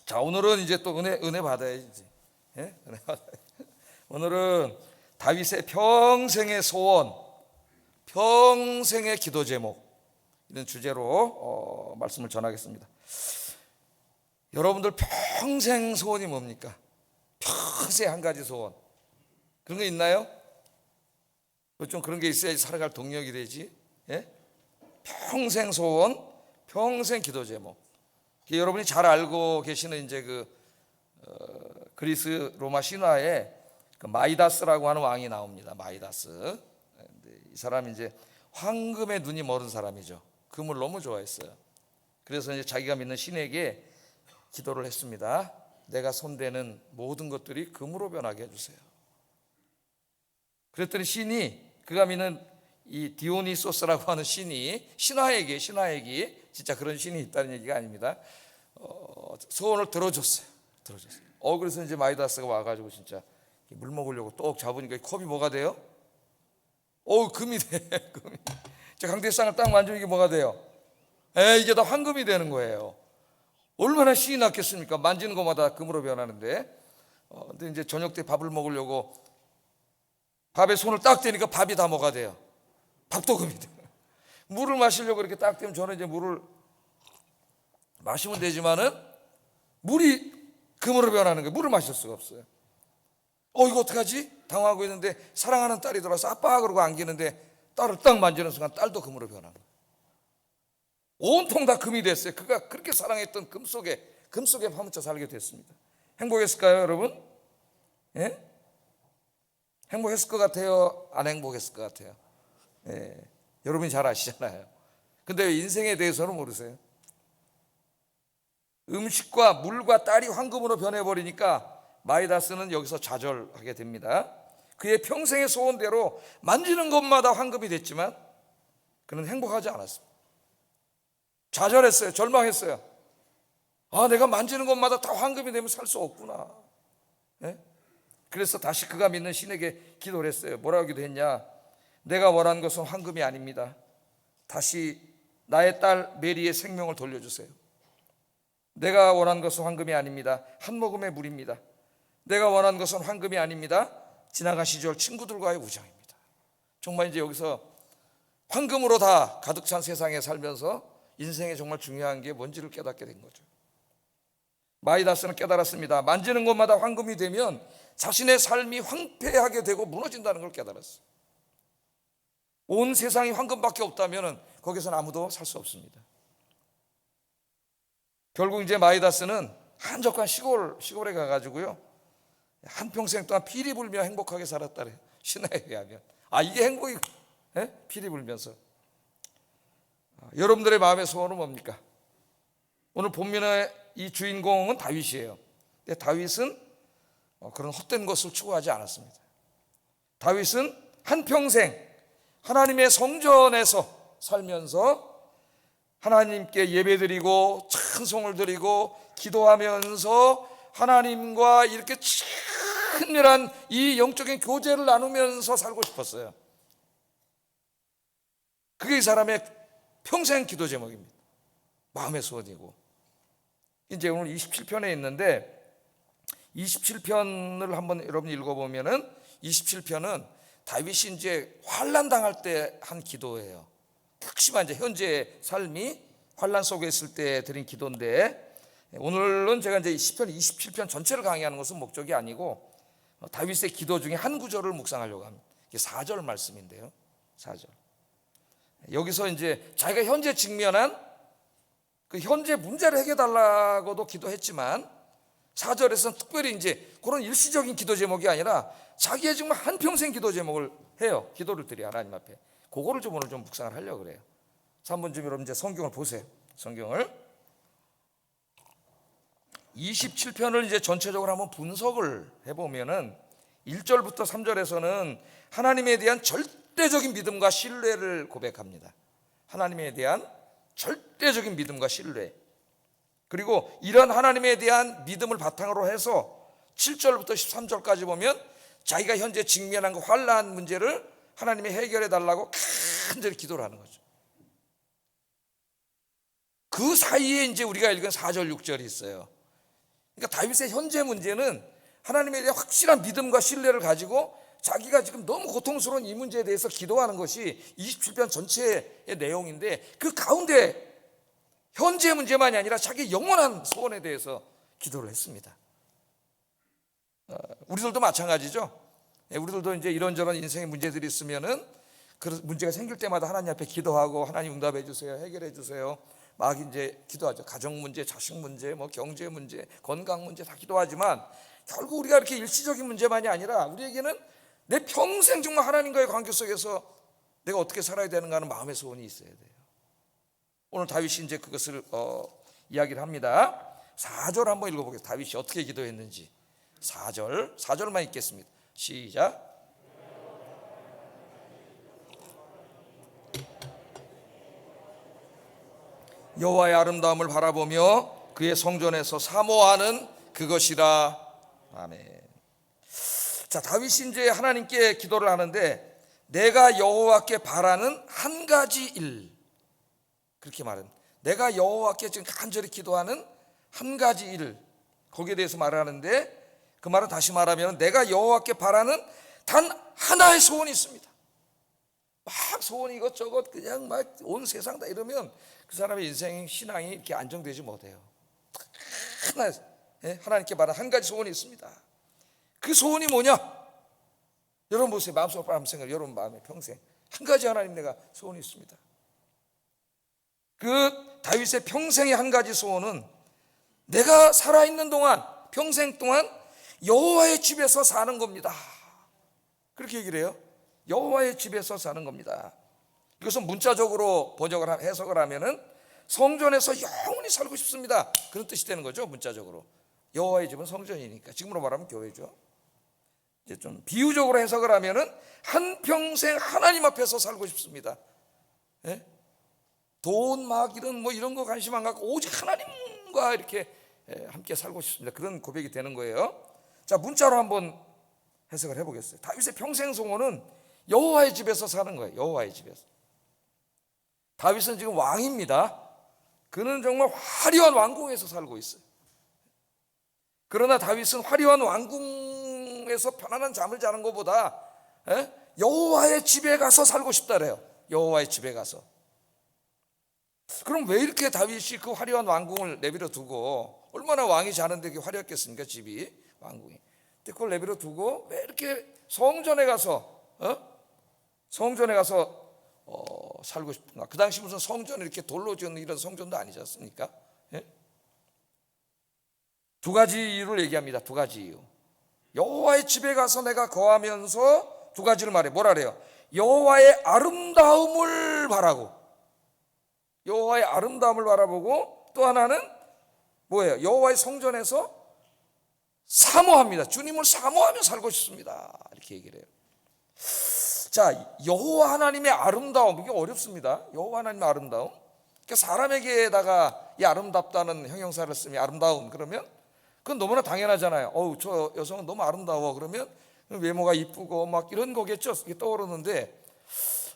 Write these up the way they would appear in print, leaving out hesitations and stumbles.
자, 오늘은 이제 또 은혜 받아야지. 예? 은혜 받아야지. 오늘은 다윗의 평생의 소원, 평생의 기도 제목, 이런 주제로 말씀을 전하겠습니다. 여러분들 평생 소원이 뭡니까? 평생 한 가지 소원, 그런 거 있나요? 좀 그런 게 있어야지 살아갈 동력이 되지. 예? 평생 소원, 평생 기도 제목. 여러분이 잘 알고 계시는 이제 그리스 로마 신화에 마이다스라고 하는 왕이 나옵니다. 마이다스. 이 사람이 이제 황금에 눈이 멀은 사람이죠. 금을 너무 좋아했어요. 그래서 이제 자기가 믿는 신에게 기도를 했습니다. 내가 손대는 모든 것들이 금으로 변하게 해주세요. 그랬더니 신이, 그가 믿는 이 디오니소스라고 하는 신이, 신화에게 진짜 그런 신이 있다는 얘기가 아닙니다. 소원을 들어줬어요. 그래서 이제 마이다스가 와가지고 진짜 물 먹으려고 똑 잡으니까 컵이 뭐가 돼요? 금이 돼. 금이. 강대상을 딱 만지면 이게 뭐가 돼요? 이게 다 황금이 되는 거예요. 얼마나 신이 났겠습니까? 만지는 것마다 금으로 변하는데. 근데 이제 저녁 때 밥을 먹으려고 밥에 손을 딱 대니까 밥이 다 뭐가 돼요? 밥도 금이 돼요. 물을 마시려고 이렇게 딱 대면 저는 이제 물을 마시면 되지만은 물이 금으로 변하는 거예요. 물을 마실 수가 없어요. 이거 어떡하지? 당황하고 있는데 사랑하는 딸이 들어와서 아빠 그러고 안기는데 딸을 딱 만지는 순간 딸도 금으로 변하는 거예요. 온통 다 금이 됐어요. 그가 그렇게 사랑했던 금 속에 파묻혀 살게 됐습니다. 행복했을까요, 여러분? 예? 행복했을 것 같아요? 안 행복했을 것 같아요? 예. 여러분이 잘 아시잖아요. 근데 왜 인생에 대해서는 모르세요? 음식과 물과 딸이 황금으로 변해버리니까 마이다스는 여기서 좌절하게 됩니다. 그의 평생의 소원대로 만지는 것마다 황금이 됐지만 그는 행복하지 않았습니다. 좌절했어요. 절망했어요. 내가 만지는 것마다 다 황금이 되면 살 수 없구나. 네? 그래서 다시 그가 믿는 신에게 기도를 했어요. 뭐라고 기도했냐? 내가 원하는 것은 황금이 아닙니다. 다시 나의 딸 메리의 생명을 돌려주세요. 내가 원하는 것은 황금이 아닙니다. 한 모금의 물입니다. 내가 원하는 것은 황금이 아닙니다. 지나간 시절 친구들과의 우정입니다. 정말 이제 여기서 황금으로 다 가득 찬 세상에 살면서 인생에 정말 중요한 게 뭔지를 깨닫게 된 거죠. 마이다스는 깨달았습니다. 만지는 것마다 황금이 되면 자신의 삶이 황폐하게 되고 무너진다는 걸 깨달았어요. 온 세상이 황금밖에 없다면 거기서는 아무도 살 수 없습니다. 결국 이제 마이다스는 한적한 시골에 가가지고요, 한평생 동안 피리 불며 행복하게 살았다래요. 신화에 의하면. 이게 행복이, 피리 불면서. 여러분들의 마음의 소원은 뭡니까? 오늘 본문의 이 주인공은 다윗이에요. 근데 다윗은 그런 헛된 것을 추구하지 않았습니다. 다윗은 한평생 하나님의 성전에서 살면서 하나님께 예배드리고 찬송을 드리고 기도하면서 하나님과 이렇게 친밀한 이 영적인 교제를 나누면서 살고 싶었어요. 그게 이 사람의 평생 기도 제목입니다. 마음의 소원이고. 이제 오늘 27편에 있는데 27편을 한번 여러분 읽어보면은 27편은 다윗이 이제 환난 당할 때 한 기도예요. 극심한 이제 현재의 삶이 환난 속에 있을 때 드린 기도인데, 오늘은 제가 이제 시편 27편 전체를 강의하는 것은 목적이 아니고 다윗의 기도 중에 한 구절을 묵상하려고 합니다. 이게 4절 말씀인데요. 4절. 여기서 이제 자기가 현재 직면한 그 현재 문제를 해결해달라고도 기도했지만 4절에서는 특별히 이제 그런 일시적인 기도 제목이 아니라 자기의 정말 한평생 기도 제목을 해요. 기도를 드려 하나님 앞에. 그거를 좀 오늘 좀 묵상을 하려고 그래요. 그래서 한번 좀 여러분 이제 성경을 보세요. 성경을 27편을 이제 전체적으로 한번 분석을 해보면은 1절부터 3절에서는 하나님에 대한 절대적인 믿음과 신뢰를 고백합니다. 하나님에 대한 절대적인 믿음과 신뢰. 그리고 이런 하나님에 대한 믿음을 바탕으로 해서 7절부터 13절까지 보면 자기가 현재 직면한 그 환난 문제를 하나님이 해결해 달라고 간절히 기도를 하는 거죠. 그 사이에 이제 우리가 읽은 4절 6절이 있어요. 그러니까 다윗의 현재 문제는 하나님에 대한 확실한 믿음과 신뢰를 가지고 자기가 지금 너무 고통스러운 이 문제에 대해서 기도하는 것이 27편 전체의 내용인데, 그 가운데 현재 문제만이 아니라 자기 영원한 소원에 대해서 기도를 했습니다. 우리들도 마찬가지죠. 우리들도 이제 이런저런 인생의 문제들이 있으면은 그 문제가 생길 때마다 하나님 앞에 기도하고, 하나님 응답해 주세요, 해결해 주세요, 막 이제 기도하죠. 가정 문제, 자식 문제, 뭐 경제 문제, 건강 문제 다 기도하지만 결국 우리가 이렇게 일시적인 문제만이 아니라 우리에게는 내 평생 정말 하나님과의 관계 속에서 내가 어떻게 살아야 되는가 하는 마음의 소원이 있어야 돼요. 오늘 다윗이 이제 그것을 이야기를 합니다. 4절 한번 읽어보겠습니다. 다윗이 어떻게 기도했는지. 4절만 읽겠습니다. 시작. 여호와의 아름다움을 바라보며 그의 성전에서 사모하는 그것이라. 아멘. 자, 다윗이 이제 하나님께 기도를 하는데, 내가 여호와께 바라는 한 가지 일, 그렇게 말은, 내가 여호와께 지금 간절히 기도하는 한 가지 일, 거기에 대해서 말을 하는데, 그 말은 다시 말하면 내가 여호와께 바라는 단 하나의 소원이 있습니다. 막 소원이 이것저것 그냥 막 온 세상 다 이러면 그 사람의 인생 신앙이 이렇게 안정되지 못해요. 하나님께 바라는 한 가지 소원이 있습니다. 그 소원이 뭐냐? 여러분 보세요. 마음속 생각, 여러분 마음에 평생 한 가지 하나님 내가 소원이 있습니다. 그 다윗의 평생의 한 가지 소원은 내가 살아있는 동안, 평생 동안 여호와의 집에서 사는 겁니다. 그렇게 얘기를 해요. 여호와의 집에서 사는 겁니다. 이것은 문자적으로 해석을 하면은 성전에서 영원히 살고 싶습니다, 그런 뜻이 되는 거죠. 문자적으로 여호와의 집은 성전이니까, 지금으로 말하면 교회죠. 이제 좀 비유적으로 해석을 하면은 한평생 하나님 앞에서 살고 싶습니다. 예? 돈 막 이런 뭐 이런 거 관심 안 갖고 오직 하나님과 이렇게 함께 살고 싶습니다, 그런 고백이 되는 거예요. 자, 문자로 한번 해석을 해보겠어요. 다윗의 평생 소원은 여호와의 집에서 사는 거예요. 여호와의 집에서. 다윗은 지금 왕입니다. 그는 정말 화려한 왕궁에서 살고 있어요. 그러나 다윗은 화려한 왕궁에서 편안한 잠을 자는 것보다 여호와의 집에 가서 살고 싶다래요. 여호와의 집에 가서. 그럼 왜 이렇게 다윗이 그 화려한 왕궁을 내버려 두고, 얼마나 왕이 자는데 그게 화려했겠습니까, 집이, 왕궁이. 근데 그걸 내버려 두고 왜 이렇게 성전에 가서 살고 싶은가? 그 당시 무슨 성전을 이렇게 돌로 지은 이런 성전도 아니지 않습니까? 예? 두 가지 이유를 얘기합니다. 두 가지 이유. 여호와의 집에 가서 내가 거하면서 두 가지를 말해. 뭐라 그래요? 여호와의 아름다움을 바라고, 여호와의 아름다움을 바라보고, 또 하나는 뭐예요? 여호와의 성전에서 사모합니다. 주님을 사모하며 살고 싶습니다, 이렇게 얘기를 해요. 자, 여호와 하나님의 아름다움, 이게 어렵습니다. 여호와 하나님의 아름다움. 그러니까 사람에게다가 이 아름답다는 형용사를 쓰면 아름다움, 그러면 그건 너무나 당연하잖아요. 저 여성은 너무 아름다워, 그러면 외모가 이쁘고 막 이런 거겠죠. 이게 떠오르는데,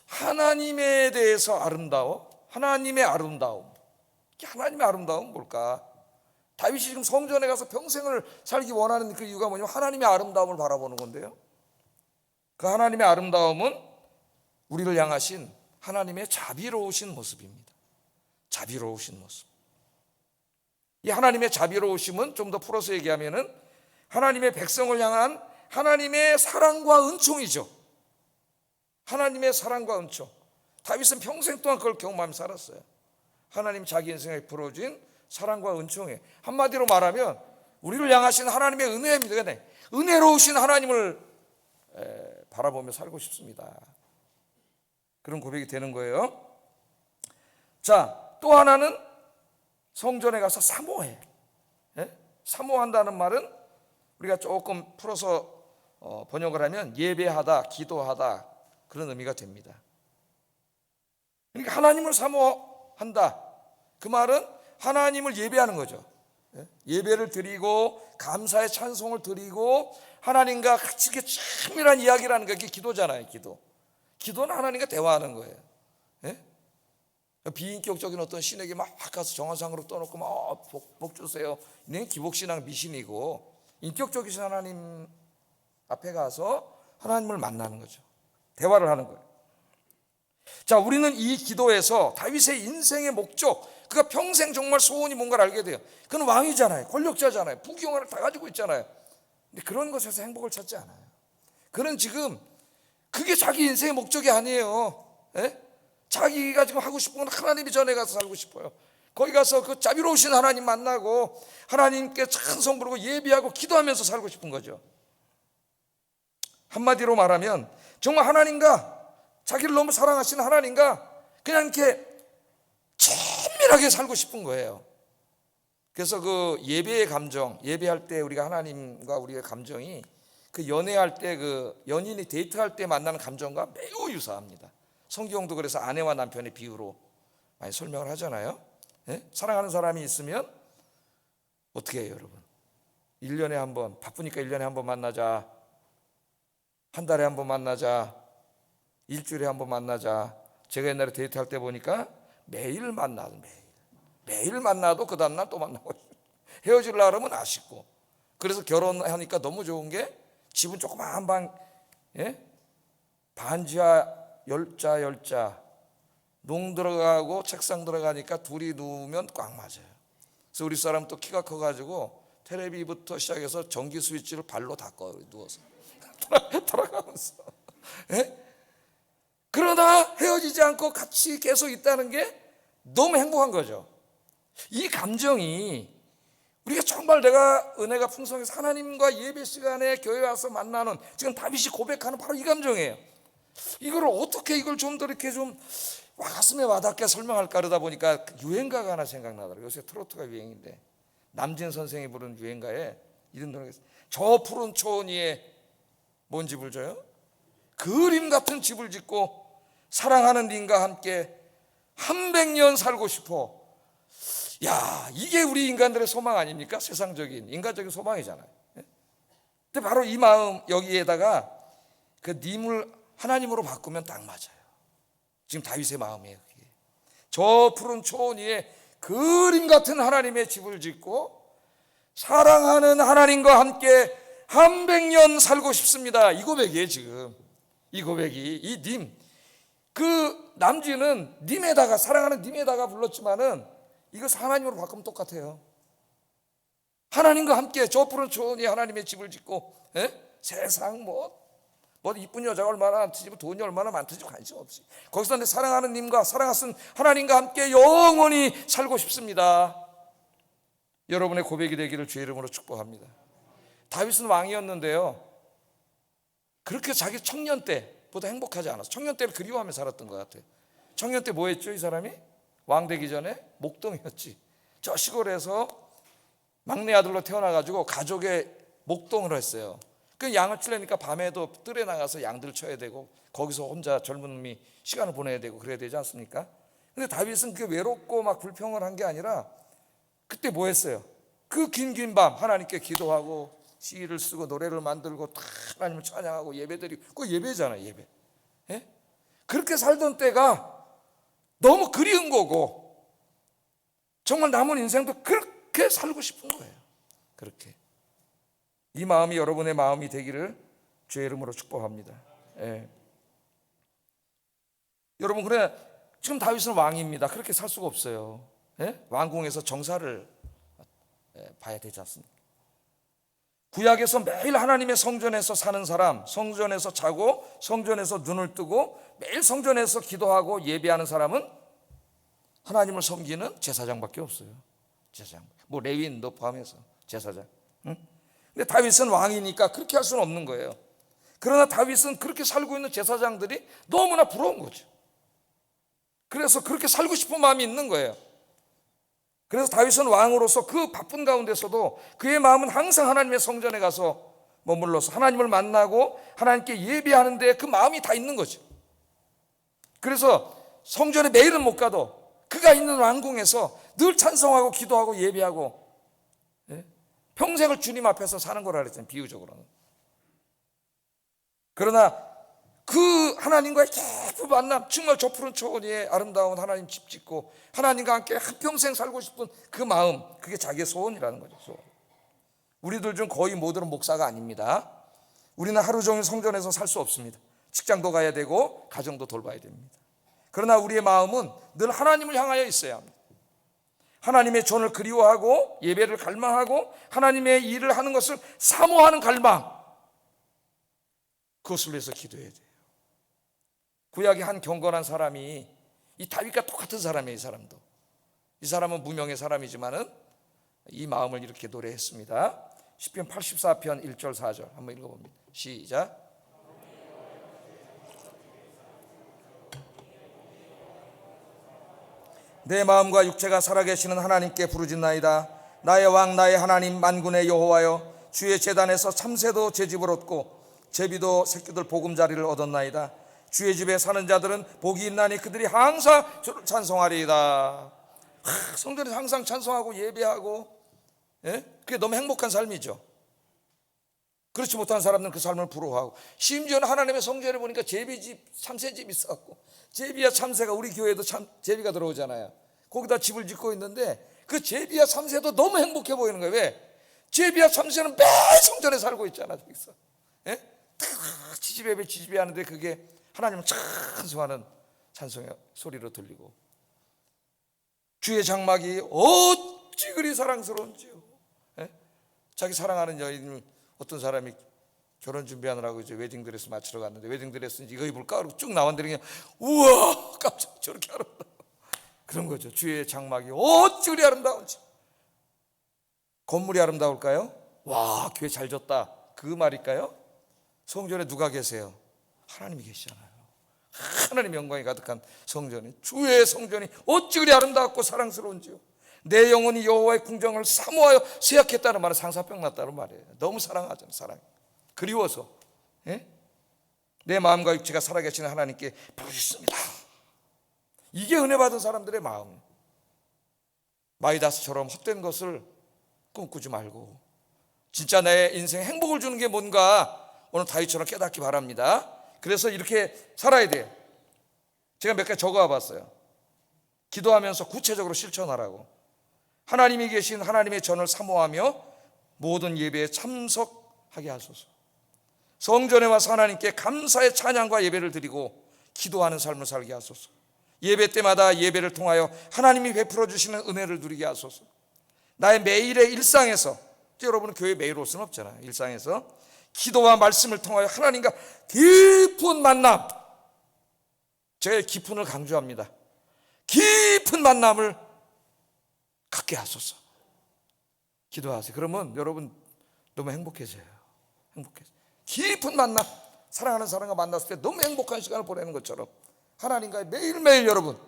하나님에 대해서 아름다워? 하나님의 아름다움. 하나님의 아름다움은 뭘까? 다윗이 지금 성전에 가서 평생을 살기 원하는 그 이유가 뭐냐면 하나님의 아름다움을 바라보는 건데요. 그 하나님의 아름다움은 우리를 향하신 하나님의 자비로우신 모습입니다. 자비로우신 모습. 이 하나님의 자비로우심은 좀 더 풀어서 얘기하면은 하나님의 백성을 향한 하나님의 사랑과 은총이죠. 하나님의 사랑과 은총. 다윗은 평생 동안 그걸 경험하며 살았어요. 하나님 자기 인생에 풀어진 사랑과 은총에, 한마디로 말하면 우리를 향하신 하나님의 은혜입니다. 은혜로우신 하나님을 바라보며 살고 싶습니다, 그런 고백이 되는 거예요. 자, 또 하나는 성전에 가서 사모해. 사모한다는 말은 우리가 조금 풀어서 번역을 하면 예배하다, 기도하다, 그런 의미가 됩니다. 그러니까 하나님을 사모한다, 그 말은 하나님을 예배하는 거죠. 예배를 드리고 감사의 찬송을 드리고 하나님과 같이 이렇게 친밀한 이야기를 하는 게 기도잖아요. 기도는 하나님과 대화하는 거예요. 비인격적인 어떤 신에게 막 가서 정화상으로 떠놓고 막 복 주세요. 이는 기복신앙 미신이고, 인격적이신 하나님 앞에 가서 하나님을 만나는 거죠. 대화를 하는 거예요. 자, 우리는 이 기도에서 다윗의 인생의 목적, 그가 평생 정말 소원이 뭔가를 알게 돼요. 그는 왕이잖아요. 권력자잖아요. 부귀영화를 다 가지고 있잖아요. 근데 그런 것에서 행복을 찾지 않아요. 그는 지금 그게 자기 인생의 목적이 아니에요. 예? 자기가 지금 하고 싶은 건 하나님이 전에 가서 살고 싶어요. 거기 가서 그 자비로우신 하나님 만나고 하나님께 찬송 부르고 예비하고 기도하면서 살고 싶은 거죠. 한마디로 말하면 정말 하나님과, 자기를 너무 사랑하시는 하나님과 그냥 이렇게 친밀하게 살고 싶은 거예요. 그래서 그 예배의 감정, 예배할 때 우리가 하나님과 우리의 감정이 그 연애할 때, 그 연인이 데이트할 때 만나는 감정과 매우 유사합니다. 성경도 그래서 아내와 남편의 비유로 많이 설명을 하잖아요. 네? 사랑하는 사람이 있으면 어떻게 해요, 여러분? 1년에 한 번, 바쁘니까 1년에 한 번 만나자, 한 달에 한 번 만나자, 일주일에 한 번 만나자. 제가 옛날에 데이트할 때 보니까 매일 만나도, 매일 만나도 그 다음날 또 만나고, 헤어지려고 하면 아쉽고. 그래서 결혼하니까 너무 좋은 게 집은 조그마한 방, 예? 반지하 10자 농 들어가고 책상 들어가니까 둘이 누우면 꽉 맞아요. 그래서 우리 사람 또 키가 커가지고 테레비부터 시작해서 전기 스위치를 발로 닦아요. 누워서 돌아가면서. 예? 그러나 헤어지지 않고 같이 계속 있다는 게 너무 행복한 거죠. 이 감정이 우리가 정말 내가 은혜가 풍성해서 하나님과 예배 시간에 교회 와서 만나는, 지금 다윗이 고백하는 바로 이 감정이에요. 이걸 어떻게 이걸 좀 더 이렇게 좀 가슴에 와닿게 설명할까 그러다 보니까 유행가가 하나 생각나더라고요. 요새 트로트가 유행인데 남진 선생이 부른 유행가에 이런 노래가 있어요. 저 푸른 초원 위에 뭔 집을 줘요? 그림 같은 집을 짓고 사랑하는 님과 함께 100년 살고 싶어. 야, 이게 우리 인간들의 소망 아닙니까? 세상적인 인간적인 소망이잖아요. 근데 바로 이 마음, 여기에다가 그 님을 하나님으로 바꾸면 딱 맞아요. 지금 다윗의 마음이에요. 그게. 저 푸른 초원 위에 그림 같은 하나님의 집을 짓고 사랑하는 하나님과 함께 100년 살고 싶습니다. 이 고백이에요. 지금 이 고백이, 이 님, 그 남진은 님에다가, 사랑하는 님에다가 불렀지만은 이것을 하나님으로 바꾸면 똑같아요. 하나님과 함께 저 푸른 초원 위에 하나님의 집을 짓고, 세상 뭐 이쁜 여자가 얼마나 많든지, 돈이 얼마나 많든지 관심 없이 거기서 내 사랑하는 님과, 사랑하신 하나님과 함께 영원히 살고 싶습니다. 여러분의 고백이 되기를 주의 이름으로 축복합니다. 다윗은 왕이었는데요, 그렇게 자기 청년 때보다 행복하지 않았어. 청년 때를 그리워하며 살았던 것 같아요. 청년 때 뭐 했죠? 이 사람이 왕 되기 전에 목동이었지. 저 시골에서 막내 아들로 태어나가지고 가족의 목동을 했어요. 그 양을 치려니까 밤에도 뜰에 나가서 양들 쳐야 되고 거기서 혼자 젊은 놈이 시간을 보내야 되고 그래야 되지 않습니까? 근데 다윗은 그게 외롭고 막 불평을 한 게 아니라 그때 뭐 했어요? 그 긴 밤 하나님께 기도하고 시를 쓰고 노래를 만들고 다 하나님을 찬양하고 예배드리고, 그거 예배잖아요. 예배. 예? 그렇게 살던 때가 너무 그리운 거고 정말 남은 인생도 그렇게 살고 싶은 거예요. 그렇게. 이 마음이 여러분의 마음이 되기를 주의 이름으로 축복합니다. 예. 여러분, 그래 지금 다윗은 왕입니다. 그렇게 살 수가 없어요. 예? 왕궁에서 정사를 봐야 되지 않습니까? 구약에서 매일 하나님의 성전에서 사는 사람, 성전에서 자고 성전에서 눈을 뜨고 매일 성전에서 기도하고 예배하는 사람은 하나님을 섬기는 제사장밖에 없어요. 제사장, 뭐 레위인도 포함해서 제사장. 응? 근데 다윗은 왕이니까 그렇게 할 수는 없는 거예요. 그러나 다윗은 그렇게 살고 있는 제사장들이 너무나 부러운 거죠. 그래서 그렇게 살고 싶은 마음이 있는 거예요. 그래서 다윗은 왕으로서 그 바쁜 가운데서도 그의 마음은 항상 하나님의 성전에 가서 머물러서 하나님을 만나고 하나님께 예배하는 데 그 마음이 다 있는 거죠. 그래서 성전에 매일은 못 가도 그가 있는 왕궁에서 늘 찬송하고 기도하고 예배하고 평생을 주님 앞에서 사는 거라 그랬잖아요. 비유적으로는. 그러나 그 하나님과의 깊은 만남, 정말 저 푸른 초원 위에 아름다운 하나님 집 짓고 하나님과 함께 한평생 살고 싶은 그 마음, 그게 자기의 소원이라는 거죠. 소원. 우리들 중 거의 모두는 목사가 아닙니다. 우리는 하루 종일 성전에서 살 수 없습니다. 직장도 가야 되고 가정도 돌봐야 됩니다. 그러나 우리의 마음은 늘 하나님을 향하여 있어야 합니다. 하나님의 존을 그리워하고 예배를 갈망하고 하나님의 일을 하는 것을 사모하는 갈망, 그것을 위해서 기도해야 돼요. 구약의 한 경건한 사람이 이 다윗과 똑같은 사람이에요. 이 사람도. 이 사람은 무명의 사람이지만은 이 마음을 이렇게 노래했습니다. 시편 84편 1절 4절 한번 읽어봅니다. 시작. 내 마음과 육체가 살아계시는 하나님께 부르짖나이다. 나의 왕 나의 하나님 만군의 여호와여, 주의 제단에서 참새도 제 집을 얻고 제비도 새끼들 보금자리를 얻었나이다. 주의 집에 사는 자들은 복이 있나니 그들이 항상 주를 찬송하리이다. 성전에서 항상 찬송하고 예배하고, 예? 그게 너무 행복한 삶이죠. 그렇지 못한 사람들은 그 삶을 부러워하고, 심지어는 하나님의 성전에 보니까 제비집, 참새집 있었고, 제비와 참새가, 우리 교회에도 제비가 들어오잖아요. 거기다 집을 짓고 있는데 그 제비와 참새도 너무 행복해 보이는 거예요. 왜? 제비와 참새는 매일 성전에 살고 있잖아. 저기서, 예? 지지배배 지지배 하는데 그게 하나님을 찬송하는 찬송의 소리로 들리고, 주의 장막이 어찌 그리 사랑스러운지요. 예? 자기 사랑하는 여인을, 어떤 사람이 결혼 준비하느라고 이제 웨딩드레스 맞추러 갔는데 웨딩드레스 이거 입을까? 그러고 쭉 나왔는데 그냥 우와 깜짝, 저렇게 아름다워. 그런 거죠. 주의 장막이 어찌 그리 아름다운지. 건물이 아름다울까요? 와 교회 잘 졌다, 그 말일까요? 성전에 누가 계세요? 하나님이 계시잖아요. 하나님 영광이 가득한 성전이, 주의 성전이 어찌 그리 아름답고 사랑스러운지요. 내 영혼이 여호와의 궁정을 사모하여 쇠약했다는 말은 상사병 났다는 말이에요. 너무 사랑하잖아요. 사랑, 그리워서, 예? 내 마음과 육체가 살아계시는 하나님께 부르짖습니다. 이게 은혜 받은 사람들의 마음. 마이다스처럼 헛된 것을 꿈꾸지 말고 진짜 내 인생에 행복을 주는 게 뭔가 오늘 다윗처럼 깨닫기 바랍니다. 그래서 이렇게 살아야 돼요. 제가 몇 가지 적어와 봤어요. 기도하면서 구체적으로 실천하라고. 하나님이 계신 하나님의 전을 사모하며 모든 예배에 참석하게 하소서. 성전에 와서 하나님께 감사의 찬양과 예배를 드리고 기도하는 삶을 살게 하소서. 예배 때마다 예배를 통하여 하나님이 베풀어 주시는 은혜를 누리게 하소서. 나의 매일의 일상에서, 여러분은 교회 매일 올 수는 없잖아요. 일상에서 기도와 말씀을 통하여 하나님과 깊은 만남, 제가 깊은을 강조합니다. 깊은 만남을 갖게 하소서. 기도하세요. 그러면 여러분 너무 행복해져요. 행복해져요. 깊은 만남, 사랑하는 사람과 만났을 때 너무 행복한 시간을 보내는 것처럼 하나님과 매일매일 여러분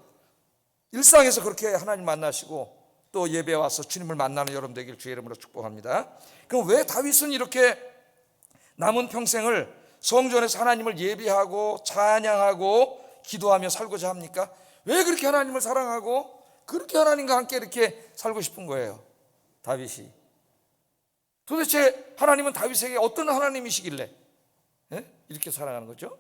일상에서 그렇게 하나님 만나시고 또 예배에 와서 주님을 만나는 여러분 되길 주의 이름으로 축복합니다. 그럼 왜 다윗은 이렇게 남은 평생을 성전에서 하나님을 예배하고 찬양하고 기도하며 살고자 합니까? 왜 그렇게 하나님을 사랑하고 그렇게 하나님과 함께 이렇게 살고 싶은 거예요? 다윗이 도대체 하나님은 다윗에게 어떤 하나님이시길래, 예? 이렇게 사랑하는 거죠?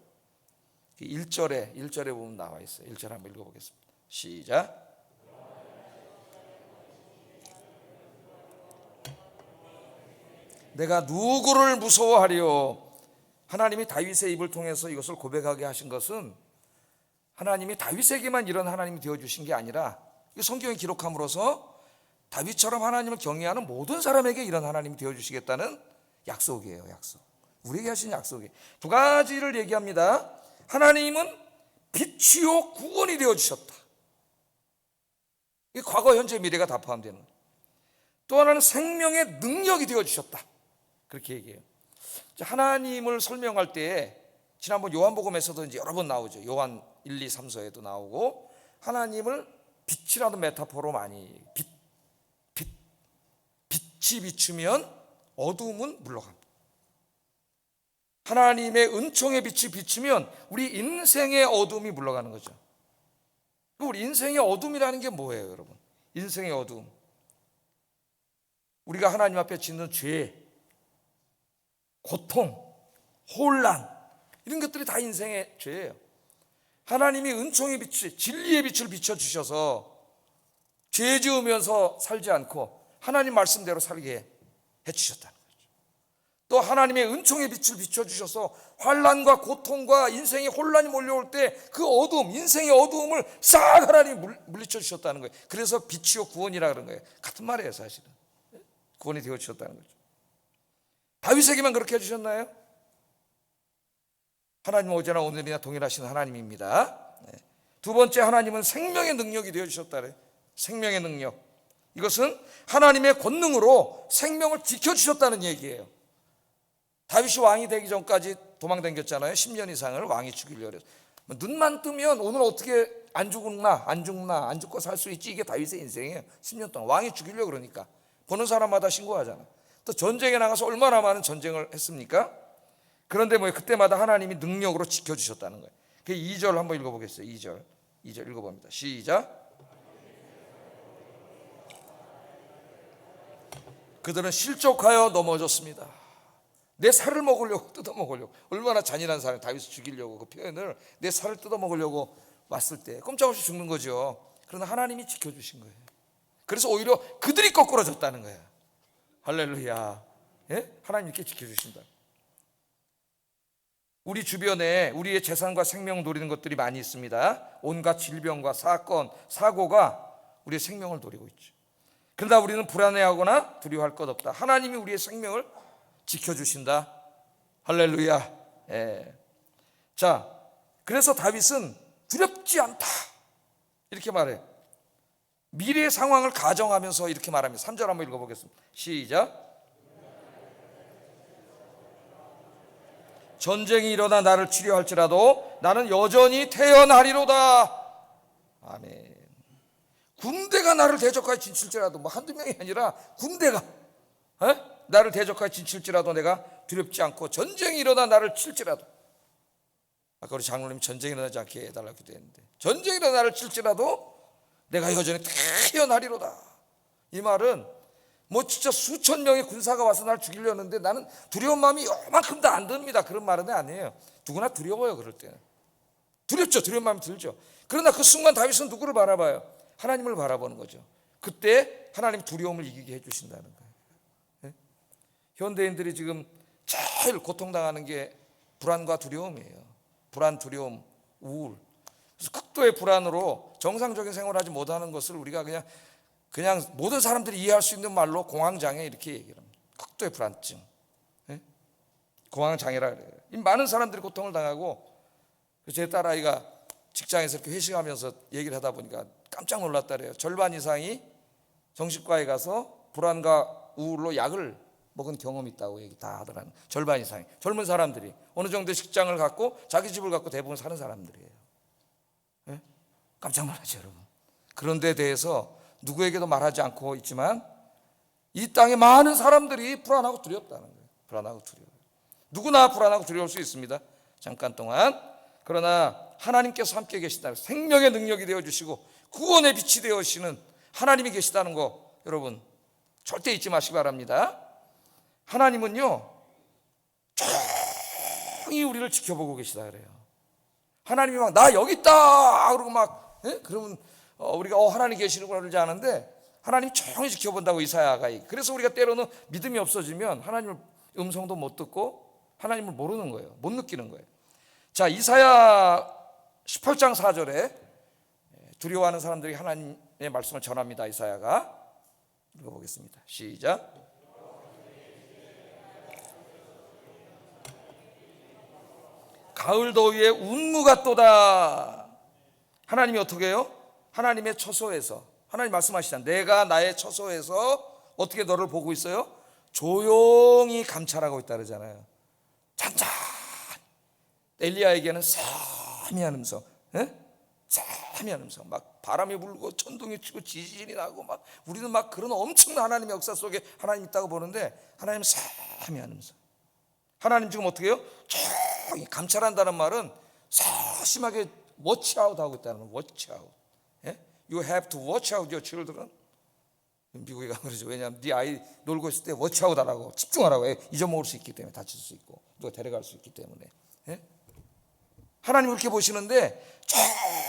1절에 보면 나와 있어요. 1절 한번 읽어보겠습니다. 시작. 내가 누구를 무서워하리요? 하나님이 다윗의 입을 통해서 이것을 고백하게 하신 것은 하나님이 다윗에게만 이런 하나님이 되어주신 게 아니라 성경에 기록함으로써 다윗처럼 하나님을 경외하는 모든 사람에게 이런 하나님이 되어주시겠다는 약속이에요. 약속. 우리에게 하신 약속이에요. 두 가지를 얘기합니다. 하나님은 빛이요 구원이 되어주셨다. 이 과거, 현재, 미래가 다 포함되는. 또 하나는 생명의 능력이 되어주셨다. 그렇게 얘기해요. 하나님을 설명할 때 지난번 요한복음에서도 이제 여러 번 나오죠. 요한 1, 2, 3서에도 나오고 하나님을 빛이라는 메타포로 많이 빛이 비추면 어두움은 물러갑니다. 하나님의 은총의 빛이 비추면 우리 인생의 어두움이 물러가는 거죠. 우리 인생의 어둠이라는 게 뭐예요, 여러분? 인생의 어둠. 우리가 하나님 앞에 짓는 죄, 고통, 혼란, 이런 것들이 다 인생의 죄예요. 하나님이 은총의 빛, 진리의 빛을 비춰주셔서 죄 지으면서 살지 않고 하나님 말씀대로 살게 해주셨다는 거죠. 또 하나님의 은총의 빛을 비춰주셔서 환난과 고통과 인생의 혼란이 몰려올 때 그 어두움, 인생의 어두움을 싹 하나님이 물리쳐 주셨다는 거예요. 그래서 빛이요 구원이라 그런 거예요. 같은 말이에요 사실은. 구원이 되어주셨다는 거죠. 다윗에게만 그렇게 해주셨나요? 하나님은 어제나 오늘이나 동일하신 하나님입니다. 두 번째, 하나님은 생명의 능력이 되어주셨다 그래요. 생명의 능력. 이것은 하나님의 권능으로 생명을 지켜주셨다는 얘기예요. 다윗이 왕이 되기 전까지 도망다녔잖아요. 10년 이상을 왕이 죽이려고 해서. 눈만 뜨면 오늘 어떻게 안 죽나 안 죽고 살 수 있지, 이게 다윗의 인생이에요. 10년 동안 왕이 죽이려고 그러니까 보는 사람마다 신고하잖아. 또 전쟁에 나가서 얼마나 많은 전쟁을 했습니까? 그런데 그때마다 하나님이 능력으로 지켜주셨다는 거예요. 그 2절 한번 읽어보겠어요. 2절 읽어봅니다. 시작. 그들은 실족하여 넘어졌습니다. 내 살을 먹으려고, 뜯어먹으려고. 얼마나 잔인한 사람, 다윗을 죽이려고 그 표현을, 내 살을 뜯어먹으려고 왔을 때 꼼짝없이 죽는 거죠. 그러나 하나님이 지켜주신 거예요. 그래서 오히려 그들이 거꾸러졌다는 거예요. 할렐루야. 예? 하나님 이렇게 지켜주신다. 우리 주변에 우리의 재산과 생명을 노리는 것들이 많이 있습니다. 온갖 질병과 사건, 사고가 우리의 생명을 노리고 있죠. 그러다 우리는 불안해하거나 두려워할 것 없다. 하나님이 우리의 생명을 지켜주신다. 할렐루야. 예. 자, 그래서 다윗은 두렵지 않다 이렇게 말해요. 미래의 상황을 가정하면서 이렇게 말합니다. 3절 한번 읽어보겠습니다. 시작. 전쟁이 일어나 나를 치료할지라도 나는 여전히 태어나리로다. 아멘. 군대가 나를 대적하여 진칠지라도, 한두 명이 아니라 군대가 나를 대적하여 진칠지라도 내가 두렵지 않고, 전쟁이 일어나 나를 칠지라도, 아까 우리 장로님이 전쟁이 일어나지 않게 해달라고 기도했는데, 전쟁이 일어나 나를 칠지라도 내가 여전히 태어나리로다. 이 말은 진짜 수천 명의 군사가 와서 나를 죽이려는데 나는 두려운 마음이 요만큼도 안 듭니다, 그런 말은 아니에요. 누구나 두려워요. 그럴 때는 두렵죠. 두려운 마음이 들죠. 그러나 그 순간 다윗은 누구를 바라봐요? 하나님을 바라보는 거죠. 그때 하나님 두려움을 이기게 해주신다는 거예요. 네? 현대인들이 지금 제일 고통당하는 게 불안과 두려움이에요. 불안, 두려움, 우울. 그래서 극도의 불안으로 정상적인 생활을 하지 못하는 것을 우리가 그냥 모든 사람들이 이해할 수 있는 말로 공황장애 이렇게 얘기를 합니다. 극도의 불안증. 네? 공황장애라 그래요. 많은 사람들이 고통을 당하고, 제 딸아이가 직장에서 이렇게 회식하면서 얘기를 하다 보니까 깜짝 놀랐다 그래요. 절반 이상이 정신과에 가서 불안과 우울로 약을 먹은 경험이 있다고 얘기 다 하더라고요. 절반 이상이. 젊은 사람들이 어느 정도 직장을 갖고 자기 집을 갖고 대부분 사는 사람들이에요. 네? 깜짝 놀라죠, 여러분. 그런 데 대해서 누구에게도 말하지 않고 있지만 이 땅에 많은 사람들이 불안하고 두렵다는 거예요. 불안하고 두려워요. 누구나 불안하고 두려울 수 있습니다, 잠깐 동안. 그러나 하나님께서 함께 계시다는, 생명의 능력이 되어주시고 구원의 빛이 되어주시는 하나님이 계시다는 거 여러분 절대 잊지 마시기 바랍니다. 하나님은요 조용히 우리를 지켜보고 계시다 그래요. 하나님이 막 나 여기 있다 그러고 막 그러면 우리가 하나님 계시는구나 그러지 않은데, 하나님이 조용히 지켜본다고 이사야가. 그래서 우리가 때로는 믿음이 없어지면 하나님의 음성도 못 듣고 하나님을 모르는 거예요. 못 느끼는 거예요. 자, 이사야 18장 4절에 두려워하는 사람들이 하나님의 말씀을 전합니다. 이사야가 읽어보겠습니다. 시작. 가을 더위에 운무가 또다. 하나님이 어떻게 해요? 하나님의 처소에서, 하나님 말씀하시잖아요. 내가 나의 처소에서 어떻게 너를 보고 있어요? 조용히 감찰하고 있다 그러잖아요. 잔잔. 엘리야에게는 세미한 음성, 세미한 음성, 막 바람이 불고 천둥이 치고 지진이 나고 막, 우리는 막 그런 엄청난 하나님의 역사 속에 하나님 있다고 보는데, 하나님은 세미한 음성. 하나님 지금 어떻게 해요? 조용히 감찰한다는 말은 세심하게 워치아웃 하고 있다는 거예요. 워치아웃. You have to watch out your children. 미국에 가면 그러죠. 왜냐하면 네 아이 놀고 있을 때 워치아웃 하라고, 집중하라고 해. 잊어먹을 수 있기 때문에, 다칠 수 있고 누가 데려갈 수 있기 때문에. 하나님 그렇게 보시는데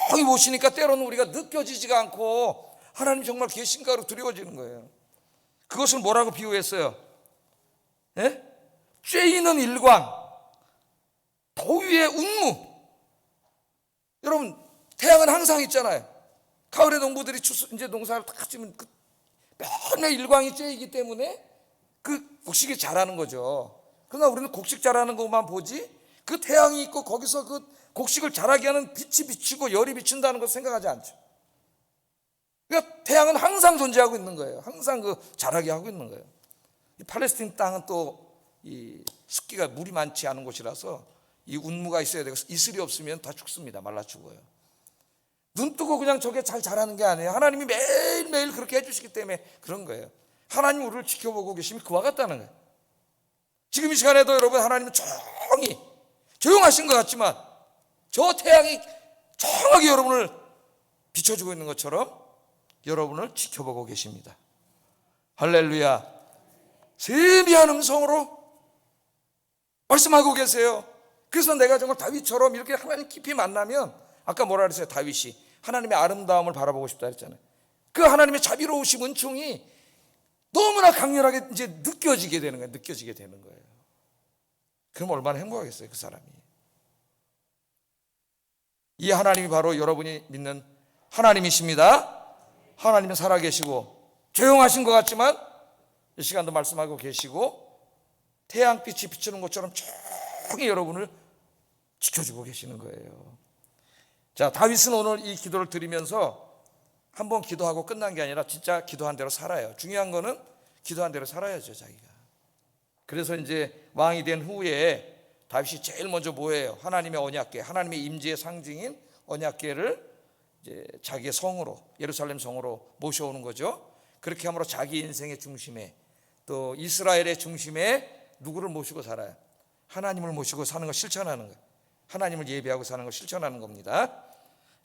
저기 보시니까 때로는 우리가 느껴지지가 않고 하나님 정말 계신가로 두려워지는 거예요. 그것을 뭐라고 비유했어요? 예? 쬐이는 일광, 더위의 운무. 여러분, 태양은 항상 있잖아요. 가을에 농부들이 이제 농사를 다 지면 맨날 일광이 쬐이기 때문에 그 곡식이 자라는 거죠. 그러나 우리는 곡식 자라는 것만 보지 그 태양이 있고 거기서 그 곡식을 자라게 하는 빛이 비치고 열이 비친다는 걸 생각하지 않죠. 그러니까 태양은 항상 존재하고 있는 거예요. 항상 그 자라게 하고 있는 거예요. 이 팔레스틴 땅은 또 이 습기가 물이 많지 않은 곳이라서 이 운무가 있어야 되고 이슬이 없으면 다 죽습니다. 말라 죽어요. 눈 뜨고 그냥 저게 잘 자라는 게 아니에요. 하나님이 매일매일 그렇게 해주시기 때문에 그런 거예요. 하나님 우리를 지켜보고 계시면 그와 같다는 거예요. 지금 이 시간에도 여러분 하나님은 조용하신 것 같지만 저 태양이 정확히 여러분을 비춰주고 있는 것처럼 여러분을 지켜보고 계십니다. 할렐루야. 세미한 음성으로 말씀하고 계세요. 그래서 내가 정말 다윗처럼 이렇게 하나님 깊이 만나면 아까 뭐라 그랬어요? 다윗이 하나님의 아름다움을 바라보고 싶다 했잖아요. 그 하나님의 자비로우심 은총이 너무나 강렬하게 이제 느껴지게 되는 거예요. 느껴지게 되는 거예요. 그럼 얼마나 행복하겠어요, 그 사람이. 이 하나님이 바로 여러분이 믿는 하나님이십니다. 하나님은 살아계시고 조용하신 것 같지만 이 시간도 말씀하고 계시고 태양빛이 비추는 것처럼 조용히 여러분을 지켜주고 계시는 거예요. 자, 다윗은 오늘 이 기도를 드리면서 한번 기도하고 끝난 게 아니라 진짜 기도한 대로 살아요. 중요한 거는 기도한 대로 살아야죠, 자기가. 그래서 이제 왕이 된 후에 다윗이 제일 먼저 뭐예요? 하나님의 언약궤, 하나님의 임재의 상징인 언약궤를 이제 자기의 성으로, 예루살렘 성으로 모셔오는 거죠. 그렇게 함으로 자기 인생의 중심에, 또 이스라엘의 중심에 누구를 모시고 살아요? 하나님을 모시고 사는 걸 실천하는 거예요. 하나님을 예배하고 사는 걸 실천하는 겁니다.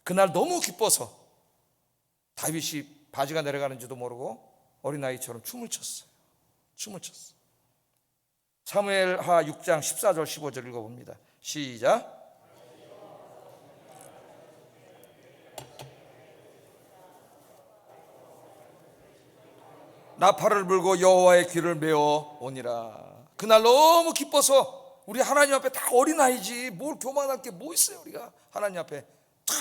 그날 너무 기뻐서 다윗이 바지가 내려가는지도 모르고 어린아이처럼 춤을 췄어요. 춤을 췄어요. 사무엘하 6장 14절 15절 읽어봅니다. 시작. 나팔을 불고 여호와의 귀를 메어 오니라. 그날 너무 기뻐서 우리 하나님 앞에 다 어린아이지 뭘 교만할 게 뭐 있어요. 우리가 하나님 앞에 다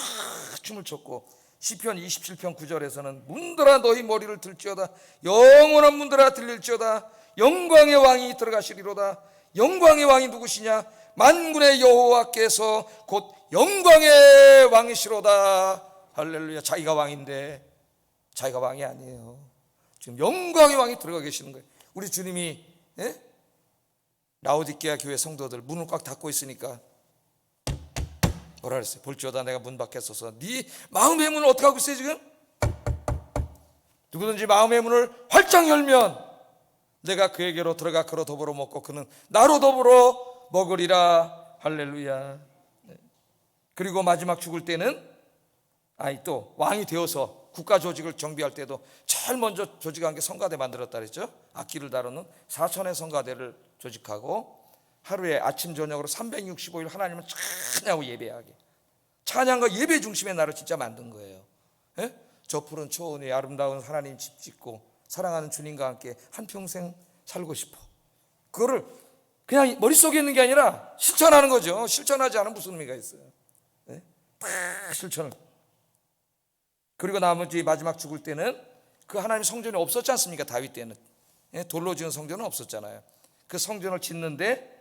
춤을 췄고 시편 27편 9절에서는 문들아 너희 머리를 들지어다 영원한 문들아 들릴지어다 영광의 왕이 들어가시리로다. 영광의 왕이 누구시냐? 만군의 여호와께서 곧 영광의 왕이시로다. 할렐루야. 자기가 왕인데 자기가 왕이 아니에요. 지금 영광의 왕이 들어가 계시는 거예요. 우리 주님이 라오디게아 교회 성도들 문을 꽉 닫고 있으니까 뭐라 그랬어요? 볼지어다 내가 문 밖에 서서 네 마음의 문을 어떻게 하고 있어요 지금? 누구든지 마음의 문을 활짝 열면 내가 그에게로 들어가 그로 더불어 먹고 그는 나로 더불어 먹으리라. 할렐루야. 그리고 마지막 죽을 때는 또 왕이 되어서 국가 조직을 정비할 때도 제일 먼저 조직한 게 성가대 만들었다 그랬죠. 악기를 다루는 4천의 성가대를 조직하고 하루에 아침 저녁으로 365일 하나님을 찬양하고 예배하게, 찬양과 예배 중심의 나를 진짜 만든 거예요. 저 푸른 초원에 아름다운 하나님 집 짓고 사랑하는 주님과 함께 한평생 살고 싶어. 그거를 그냥 머릿속에 있는 게 아니라 실천하는 거죠. 실천하지 않으면 무슨 의미가 있어요? 다 실천을. 그리고 나머지 마지막 죽을 때는 그 하나님 성전이 없었지 않습니까? 다윗 때는 돌로 지은 성전은 없었잖아요. 그 성전을 짓는데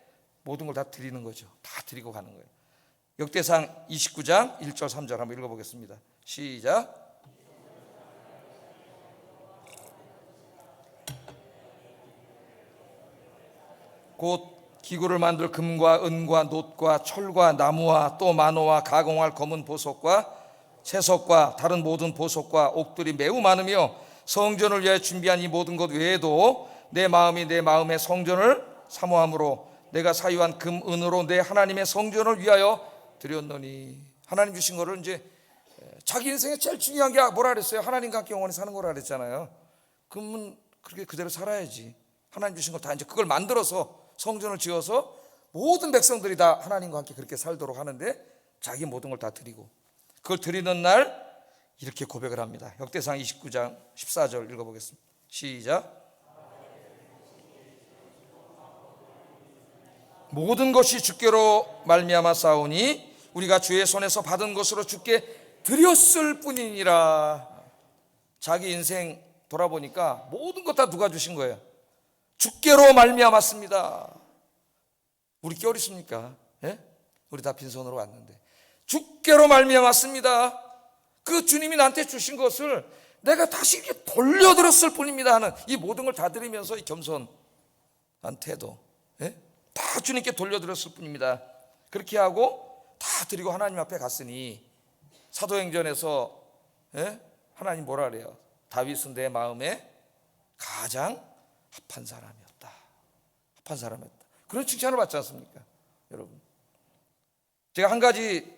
모든 걸 다 드리는 거죠. 다 드리고 가는 거예요. 역대상 29장 1절 3절 한번 읽어보겠습니다. 시작. 곧 기구를 만들 금과 은과 놋과 철과 나무와 또 만호와 가공할 검은 보석과 채석과 다른 모든 보석과 옥들이 매우 많으며 성전을 위해 준비한 이 모든 것 외에도 내 마음이 내 마음의 성전을 사모함으로 내가 사유한 금 은으로 내 하나님의 성전을 위하여 드렸노니. 하나님 주신 거를 이제 자기 인생에 제일 중요한 게 뭐라 그랬어요? 하나님과 함께 영원히 사는 거라 그랬잖아요. 그러면 그렇게 그대로 살아야지. 하나님 주신 걸 다 이제 그걸 만들어서 성전을 지어서 모든 백성들이 다 하나님과 함께 그렇게 살도록 하는데 자기 모든 걸 다 드리고, 그걸 드리는 날 이렇게 고백을 합니다. 역대상 29장 14절 읽어보겠습니다. 시작. 모든 것이 주께로 말미암아 싸우니 우리가 주의 손에서 받은 것으로 주께 드렸을 뿐이니라. 자기 인생 돌아보니까 모든 것 다 누가 주신 거예요? 주께로 말미암았습니다. 우리 게 어딨습니까? 예? 우리 다 빈손으로 왔는데 주께로 말미암았습니다. 그 주님이 나한테 주신 것을 내가 다시 이렇게 돌려드렸을 뿐입니다 하는 이 모든 걸 다 드리면서 이 겸손한 태도, 예? 다 주님께 돌려드렸을 뿐입니다. 그렇게 하고 다 드리고 하나님 앞에 갔으니 사도행전에서, 예? 하나님 뭐라 그래요? 다윗은 내 마음에 가장 합한 사람이었다. 합한 사람이었다. 그런 칭찬을 받지 않습니까? 여러분, 제가 한 가지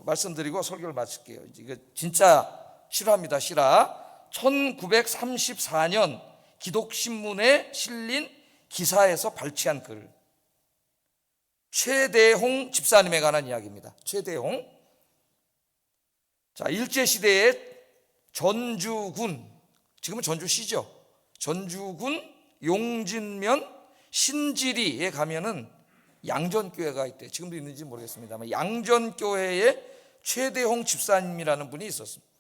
말씀드리고 설교를 마칠게요. 이거 진짜 실화입니다. 실화. 1934년 기독신문에 실린 기사에서 발췌한 글, 최대홍 집사님에 관한 이야기입니다. 최대홍. 자, 일제시대에 전주군, 지금은 전주시죠. 전주군 용진면 신지리에 가면은 양전교회가 있대. 지금도 있는지 모르겠습니다만 양전교회에 최대홍 집사님이라는 분이 있었습니다.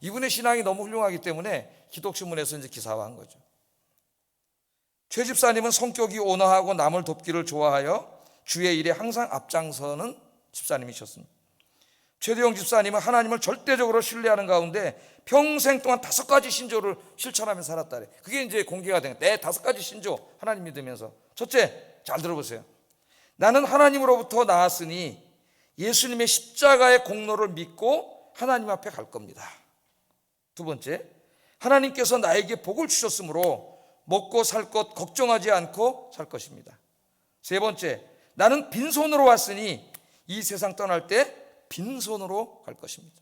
이분의 신앙이 너무 훌륭하기 때문에 기독신문에서 이제 기사화한 거죠. 최 집사님은 성격이 온화하고 남을 돕기를 좋아하여 주의 일에 항상 앞장서는 집사님이셨습니다. 최대홍 집사님은 하나님을 절대적으로 신뢰하는 가운데 평생 동안 5가지 신조를 실천하며 살았다래. 그게 이제 공개가 된 거예요. 내 5가지 신조 하나님 믿으면서. 첫째, 잘 들어보세요. 나는 하나님으로부터 나왔으니 예수님의 십자가의 공로를 믿고 하나님 앞에 갈 겁니다. 두 번째, 하나님께서 나에게 복을 주셨으므로 먹고 살 것 걱정하지 않고 살 것입니다. 세 번째, 나는 빈손으로 왔으니 이 세상 떠날 때 빈손으로 갈 것입니다.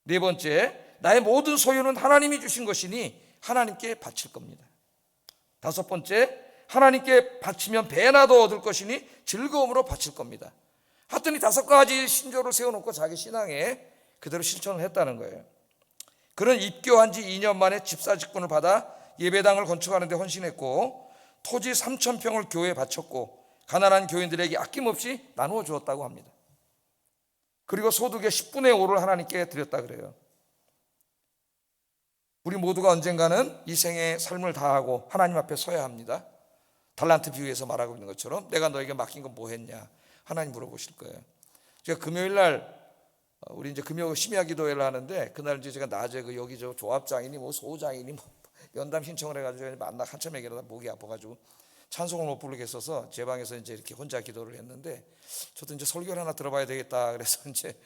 네 번째, 나의 모든 소유는 하나님이 주신 것이니 하나님께 바칠 겁니다. 다섯 번째, 하나님께 바치면 배나 더 얻을 것이니 즐거움으로 바칠 겁니다. 하여튼 이 5가지 신조를 세워놓고 자기 신앙에 그대로 실천을 했다는 거예요. 그는 입교한 지 2년 만에 집사 직분을 받아 예배당을 건축하는 데 헌신했고 토지 3,000평을 교회에 바쳤고 가난한 교인들에게 아낌없이 나누어 주었다고 합니다. 그리고 소득의 10분의 5를 하나님께 드렸다 그래요. 우리 모두가 언젠가는 이 생의 삶을 다하고 하나님 앞에 서야 합니다. 달란트 비유에서 말하고 있는 것처럼 내가 너에게 맡긴 건 뭐 했냐? 하나님 물어보실 거예요. 제가 금요일 날 우리 이제 금요 심야 기도회를 하는데 그날 이제 제가 낮에 그 여기 저 조합장이니 뭐 소장이니 뭐 연담 신청을 해가지고 만나 한참 얘기하다 목이 아파가지고 찬송을 못 부르겠어서 제 방에서 이제 이렇게 혼자 기도를 했는데 저도 이제 설교를 하나 들어봐야 되겠다 그래서 이제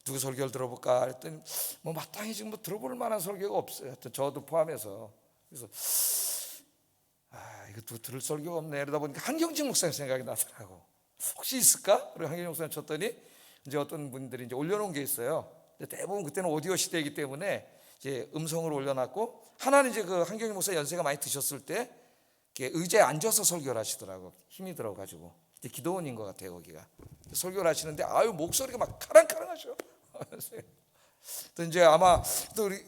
누구 설교를 들어볼까 했더니 뭐 마땅히 지금 뭐 들어볼 만한 설교가 없어요. 하여튼 저도 포함해서. 그래서 이거 들을 설교가 없네. 이러다 보니까 한경직 목사님 생각이 나더라고. 혹시 있을까? 그리고 한경직 목사님 쳤더니 이제 어떤 분들이 이제 올려놓은 게 있어요. 근데 대부분 그때는 오디오 시대이기 때문에 이제 음성을 올려놨고 하나는 이제 그 한경직 목사 연세가 많이 드셨을 때 의자에 앉아서 설교를 하시더라고. 힘이 들어가지고. 기도원인 것 같아요 거기가. 설교를 하시는데 목소리가 막 카랑카랑하셔. 또 이제 아마 또 우리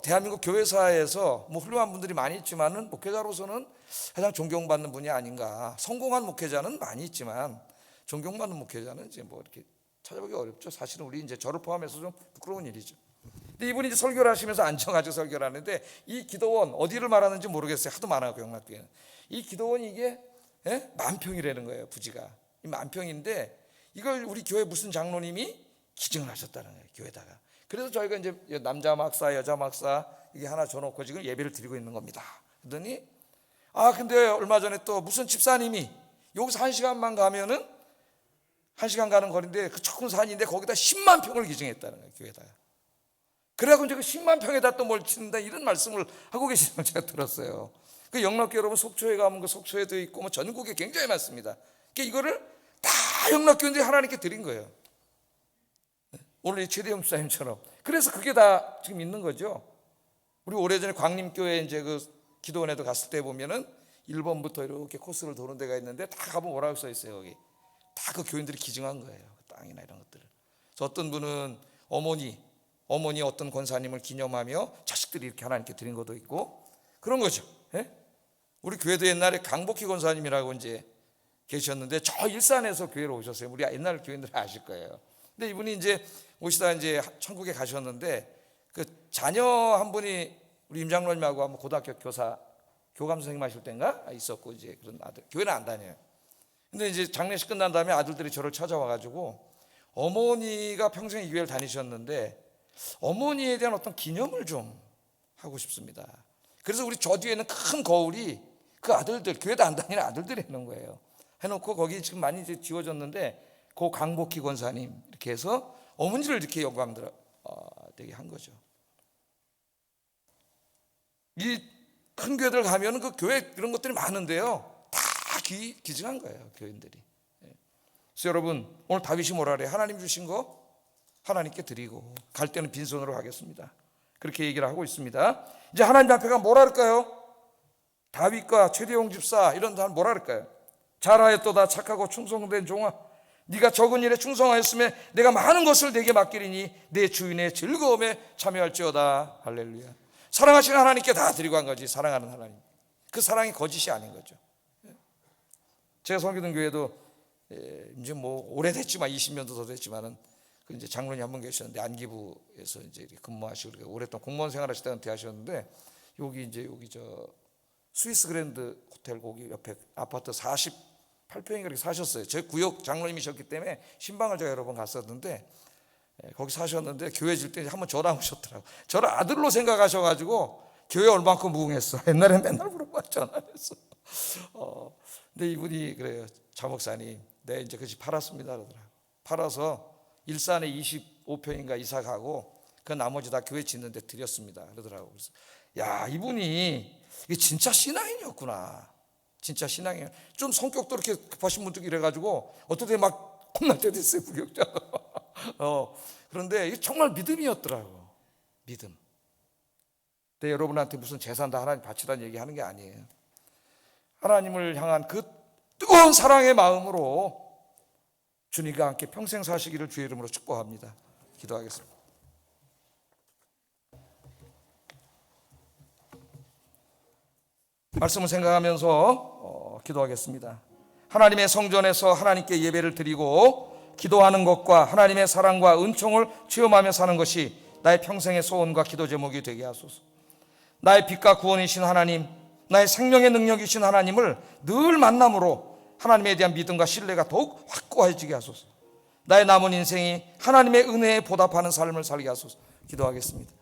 대한민국 교회사에서 뭐 훌륭한 분들이 많이 있지만은 목회자로서는 가장 존경받는 분이 아닌가. 성공한 목회자는 많이 있지만 존경받는 목회자는 이제 뭐 이렇게 찾아보기 어렵죠. 사실은 우리 이제 저를 포함해서 좀 부끄러운 일이죠. 근데 이분이 이제 설교를 하시면서 앉아가지고 설교를 하는데 이 기도원 어디를 말하는지 모르겠어요. 하도 많아요 영락교회는. 이 기도원이 이게 만평이라는 거예요. 부지가 이 만평인데 이걸 우리 교회 무슨 장로님이 기증을 하셨다는 거예요. 교회다가. 그래서 저희가 이제 남자 막사 여자 막사 이게 하나 줘놓고 지금 예배를 드리고 있는 겁니다. 그러더니 근데 얼마 전에 또 무슨 집사님이 여기서 1시간만 가면은 1시간 가는 거리인데 그 조금 산인데 거기다 10만 평을 기증했다는 거예요. 교회다가. 그래갖고 이제 그 10만 평에다 또 뭘 짓는다 이런 말씀을 하고 계시는 걸 제가 들었어요. 그 영락교 여러분 속초에 가면 그 속초에도 있고 뭐 전국에 굉장히 많습니다. 그러니까 이거를 다 영락교인들이 하나님께 드린 거예요. 오늘 이 최대영 집사님처럼. 그래서 그게 다 지금 있는 거죠. 우리 오래전에 광림교회 이제 그 기도원에도 갔을 때 보면은 1번부터 이렇게 코스를 도는 데가 있는데 다 가보면 뭐라고 써 있어요. 여기 다 그 교인들이 기증한 거예요. 땅이나 이런 것들을. 그래서 어떤 분은 어머니 어떤 권사님을 기념하며 자식들이 이렇게 하나님께 드린 것도 있고 그런 거죠. 예? 우리 교회도 옛날에 강복희 권사님이라고 이제 계셨는데 저 일산에서 교회로 오셨어요. 우리 옛날 교인들 아실 거예요. 근데 이분이 이제 오시다 이제 천국에 가셨는데 그 자녀 한 분이 우리 임 장로님하고 한번 고등학교 교감 선생님 하실 때인가 있었고 이제 그런 아들 교회는 안 다녀요. 근데 이제 장례식 끝난 다음에 아들들이 저를 찾아와가지고 어머니가 평생 이 교회를 다니셨는데 어머니에 대한 어떤 기념을 좀 하고 싶습니다. 그래서 우리 저 뒤에는 큰 거울이 그 아들들 교회도 안 다니는 아들들이 해놓은 거예요. 해놓고 거기 지금 많이 이제 지워졌는데 그 강복희 권사님 이렇게 해서 어머니를 이렇게 영광되게 한 거죠. 이 큰 교회들 가면은 그 교회 이런 것들이 많은데요. 다 기증한 거예요, 교인들이. 그래서 여러분 오늘 다윗이 뭐라 그래요? 하나님 주신 거 하나님께 드리고 갈 때는 빈손으로 가겠습니다. 그렇게 얘기를 하고 있습니다. 이제 하나님 앞에가 뭐라 할까요? 다윗과 최대용 집사 이런 사람 뭐라 할까요? 잘하였도다 착하고 충성된 종아 네가 적은 일에 충성하였으면 내가 많은 것을 내게 맡기리니 내 주인의 즐거움에 참여할지어다. 할렐루야. 사랑하시는 하나님께 다 드리고 간 거지. 사랑하는 하나님. 그 사랑이 거짓이 아닌 거죠. 제가 섬기던 교회도 이제 뭐 오래됐지만 20년도 더 됐지만은 그 이제 장로님 한 분 계셨는데 안기부에서 이제 근무하시고 오랫동안 공무원 생활하시다 은퇴하셨는데 여기 저 스위스 그랜드 호텔 거기 옆에 아파트 48평인가 그렇게 사셨어요. 제 구역 장로님이셨기 때문에 신방을 제가 여러 번 갔었는데 거기 사셨는데 교회 질 때 한번 전화 오셨더라고요. 저를 아들로 생각하셔가지고 교회 얼만큼 무응했어. 옛날에 맨날 물어봐 전화했어. 근데 이분이 그래요. 자 목사님, 네 이제 그 집 팔았습니다 그러더라고요. 팔아서 일산에 25평인가 이사 가고 그 나머지 다 교회 짓는데 드렸습니다 그러더라고요. 그래서 야 이분이 이게 진짜 신앙인이었구나. 진짜 신앙이에요. 좀 성격도 이렇게 급하신 분들 이래가지고 어떨 때 막 혼날 때도 있어요 부격자. 그런데 이게 정말 믿음이었더라고. 믿음. 근데 여러분한테 무슨 재산 다 하나님 바치라는 얘기하는 게 아니에요. 하나님을 향한 그 뜨거운 사랑의 마음으로 주님과 함께 평생 사시기를 주의 이름으로 축복합니다. 기도하겠습니다. 말씀을 생각하면서 기도하겠습니다. 하나님의 성전에서 하나님께 예배를 드리고 기도하는 것과 하나님의 사랑과 은총을 체험하며 사는 것이 나의 평생의 소원과 기도 제목이 되게 하소서. 나의 빛과 구원이신 하나님, 나의 생명의 능력이신 하나님을 늘 만남으로 하나님에 대한 믿음과 신뢰가 더욱 확고해지게 하소서. 나의 남은 인생이 하나님의 은혜에 보답하는 삶을 살게 하소서. 기도하겠습니다.